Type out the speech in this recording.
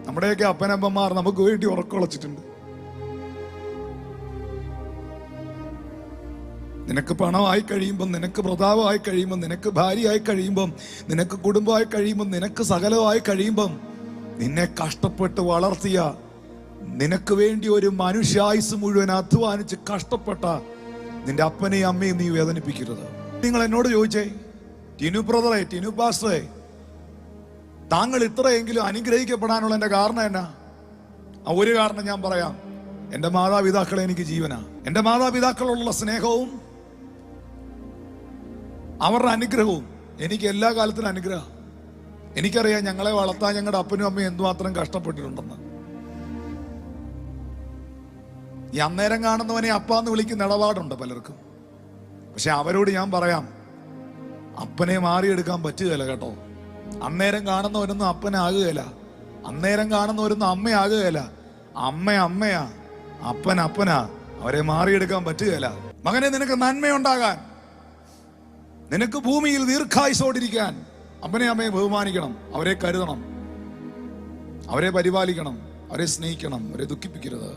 നമ്മുടെയൊക്കെ അപ്പനമ്മമാർ നമുക്ക് വേണ്ടി ഉറക്കൊളച്ചിട്ടുണ്ട്. നിനക്ക് പണമായി കഴിയുമ്പം, നിനക്ക് പ്രതാപമായി കഴിയുമ്പം, നിനക്ക് ഭാര്യയായി കഴിയുമ്പം, നിനക്ക് കുടുംബമായി കഴിയുമ്പം, നിനക്ക് സകലമായി കഴിയുമ്പം, നിന്നെ കഷ്ടപ്പെട്ട് വളർത്തിയ, നിനക്ക് വേണ്ടി ഒരു മനുഷ്യായുസ് മുഴുവൻ അധ്വാനിച്ച് കഷ്ടപ്പെട്ട നിന്റെ അപ്പനെയും അമ്മയും നീ വേദനിപ്പിക്കരുത്. നിങ്ങൾ എന്നോട് ചോദിച്ചേ, ടിനു ബ്രദറെ, ടിനു പാസ്റ്ററെ, താങ്കൾ ഇത്രയെങ്കിലും അനുഗ്രഹിക്കപ്പെടാനുള്ള എൻ്റെ കാരണം എന്നാ? ഒരു കാരണം ഞാൻ പറയാം. എൻ്റെ മാതാപിതാക്കളെ എനിക്ക് ജീവനാ. എൻ്റെ മാതാപിതാക്കളോടുള്ള സ്നേഹവും അവരുടെ അനുഗ്രഹവും എനിക്ക് എല്ലാ കാലത്തിനും അനുഗ്രഹം. എനിക്കറിയാം ഞങ്ങളെ വളർത്താൻ ഞങ്ങളുടെ അപ്പനും അമ്മയും എന്തുമാത്രം കഷ്ടപ്പെട്ടിട്ടുണ്ടെന്ന്. ഈ അന്നേരം കാണുന്നവനെ അപ്പാന്ന് വിളിക്കുന്ന ഇടപാടുണ്ട് പലർക്കും. പക്ഷെ അവരോട് ഞാൻ പറയാം, അപ്പനെ മാറിയെടുക്കാൻ പറ്റുകയില്ല കേട്ടോ. അന്നേരം കാണുന്നവരൊന്നും അപ്പനാകുകയില്ല, അന്നേരം കാണുന്നവരൊന്നും അമ്മയാകുകയില്ല. അമ്മ അമ്മയാ, അപ്പൻ അപ്പനാ. അവരെ മാറിയെടുക്കാൻ പറ്റുകയില്ല. മകനെ, നിനക്ക് നന്മയുണ്ടാകാൻ, നിനക്ക് ഭൂമിയിൽ ദീർഘായുസോടിരിക്കാൻ അപ്പനെ അമ്മയെ ബഹുമാനിക്കണം, അവരെ കരുതണം, അവരെ പരിപാലിക്കണം, അവരെ സ്നേഹിക്കണം, അവരെ ദുഃഖിപ്പിക്കരുത്.